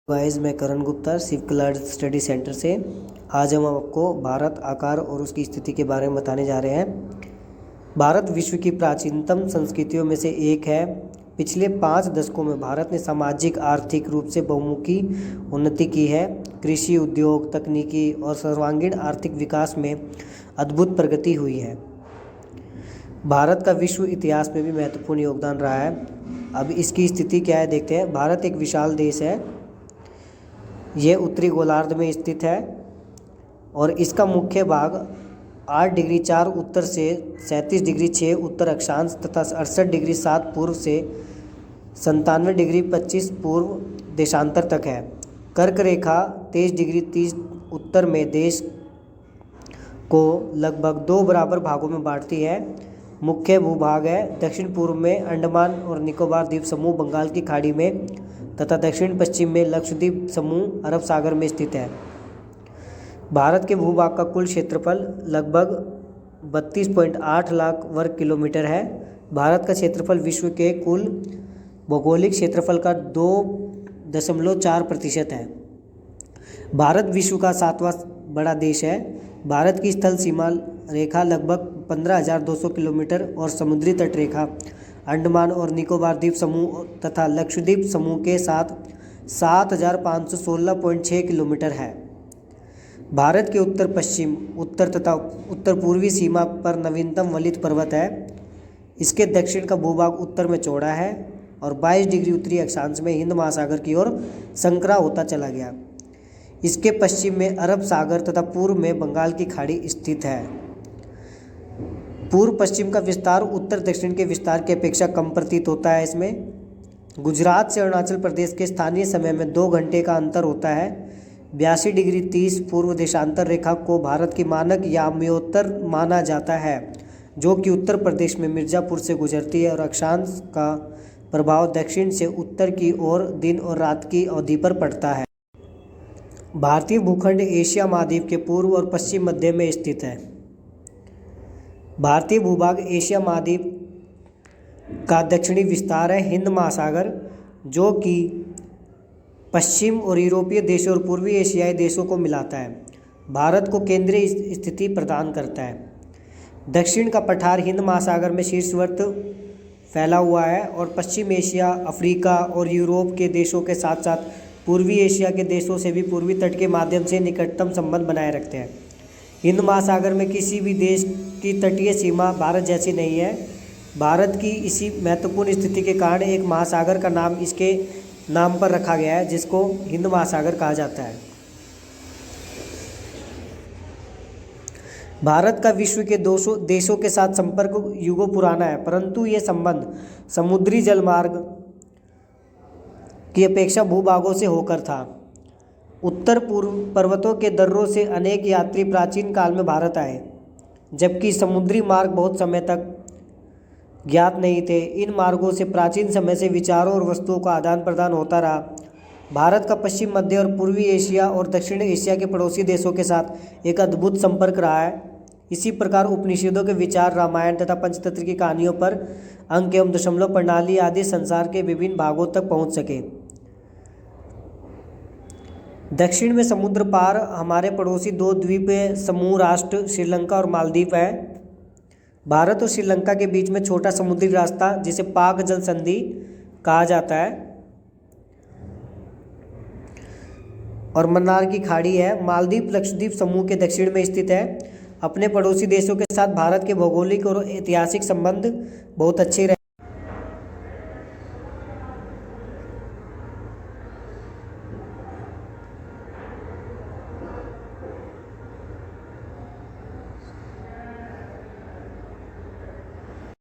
Guys, मैं Karan Gupta Shiv cloud study centre से। आज हम आपको भारत आकार और उसकी स्थिति के बारे में बताने जा रहे हैं। भारत विश्व की प्राचीनतम संस्कृतियों में से एक है। पिछले 5 दशकों में भारत ने सामाजिक आर्थिक रूप से बहुमुखी उन्नति की है। कृषि, उद्योग, तकनीकी और सर्वांगीण आर्थिक विकास में अद्भुत प्रगति हुई है। भारत का विश्व इतिहास में भी महत्वपूर्ण योगदान रहा है। अब इसकी स्थिति क्या है देखते हैं। भारत एक विशाल देश है। यह उत्तरी गोलार्ध में स्थित है और इसका मुख्य भाग 8 डिग्री 4 उत्तर से 37 डिग्री 6 उत्तर अक्षांश तथा 68 डिग्री 7 पूर्व से 97 डिग्री 25 पूर्व देशांतर तक है। कर्क रेखा 23 डिग्री 30 उत्तर में देश को लगभग 2 बराबर भागों में बांटती है। मुख्य भूभाग है दक्षिण पूर्व में अंडमान और निकोबार द्वीप समूह बंगाल की खाड़ी में तथा दक्षिण पश्चिम में लक्षद्वीप समूह अरब सागर में स्थित है। भारत के भूभाग का कुल क्षेत्रफल लगभग 32.8 लाख वर्ग किलोमीटर है। भारत का क्षेत्रफल विश्व के कुल भौगोलिक क्षेत्रफल का 2.4% है। भारत विश्व का 7वां बड़ा देश है। भारत की स्थल सीमा रेखा लगभग 15,200 किलोमीटर और समुद्री तट रेखा अंडमान और निकोबार द्वीप समूह तथा लक्षद्वीप समूह के साथ 7,516.6 किलोमीटर है। भारत के उत्तर पश्चिम, उत्तर तथा उत्तर पूर्वी सीमा पर नवीनतम वलित पर्वत है। इसके दक्षिण का भूभाग उत्तर में चौड़ा है और 22 डिग्री उत्तरी अक्षांश में हिंद महासागर की ओर संकरा होता चला गया। इसके पश्चिम में अरब सागर तथा पूर्व में बंगाल की खाड़ी स्थित है। पूर्व पश्चिम का विस्तार उत्तर दक्षिण के विस्तार की अपेक्षा कम प्रतीत होता है। इसमें गुजरात से अरुणाचल प्रदेश के स्थानीय समय में 2 घंटे का अंतर होता है। 82 डिग्री 30 पूर्व देशांतर रेखा को भारत की मानक याम्योत्तर माना जाता है, जो कि उत्तर प्रदेश में मिर्ज़ापुर से गुजरती है और अक्षांश का प्रभाव दक्षिण से उत्तर की ओर दिन और रात की अवधि पर पड़ता है। भारतीय भूखंड एशिया महाद्वीप के पूर्व और पश्चिम मध्य में स्थित है। भारतीय भूभाग एशिया महाद्वीप का दक्षिणी विस्तार है हिंद महासागर, जो कि पश्चिम और यूरोपीय देशों और पूर्वी एशियाई देशों को मिलाता है। भारत को केंद्रीय स्थिति प्रदान करता है। दक्षिण का पठार हिंद महासागर में शीर्षवर्त फैला हुआ है और पश्चिम एशिया, अफ्रीका और यूरोप के देशों के साथ साथ पूर्वी एशिया के देशों से भी पूर्वी तट के माध्यम से निकटतम संबंध बनाए रखते हैं। हिंद महासागर में किसी भी देश की तटीय सीमा भारत जैसी नहीं है। भारत की इसी महत्वपूर्ण स्थिति के कारण एक महासागर का नाम इसके नाम पर रखा गया है, जिसको हिंद महासागर कहा जाता है। भारत का विश्व के 200 देशों के साथ संपर्क युगों पुराना है, परंतु ये संबंध समुद्री जलमार्ग की अपेक्षा भूभागों से होकर था। उत्तर पूर्व पर्वतों के दर्रों से अनेक यात्री प्राचीन काल में भारत आए, जबकि समुद्री मार्ग बहुत समय तक ज्ञात नहीं थे। इन मार्गों से प्राचीन समय से विचारों और वस्तुओं का आदान प्रदान होता रहा। भारत का पश्चिम, मध्य और पूर्वी एशिया और दक्षिण एशिया के पड़ोसी देशों के साथ एक अद्भुत संपर्क रहा है। इसी प्रकार उपनिषदों के विचार, रामायण तथा पंचतंत्र की कहानियों पर अंक एवं दशमलव प्रणाली आदि संसार के विभिन्न भागों तक पहुँच सके। दक्षिण में समुद्र पार हमारे पड़ोसी 2 द्वीप समूह राष्ट्र श्रीलंका और मालदीव है। भारत और श्रीलंका के बीच में छोटा समुद्री रास्ता, जिसे पाक जल संधि कहा जाता है, और मन्नार की खाड़ी है। मालदीव लक्षद्वीप समूह के दक्षिण में स्थित है। अपने पड़ोसी देशों के साथ भारत के भौगोलिक और ऐतिहासिक संबंध बहुत अच्छे रहे।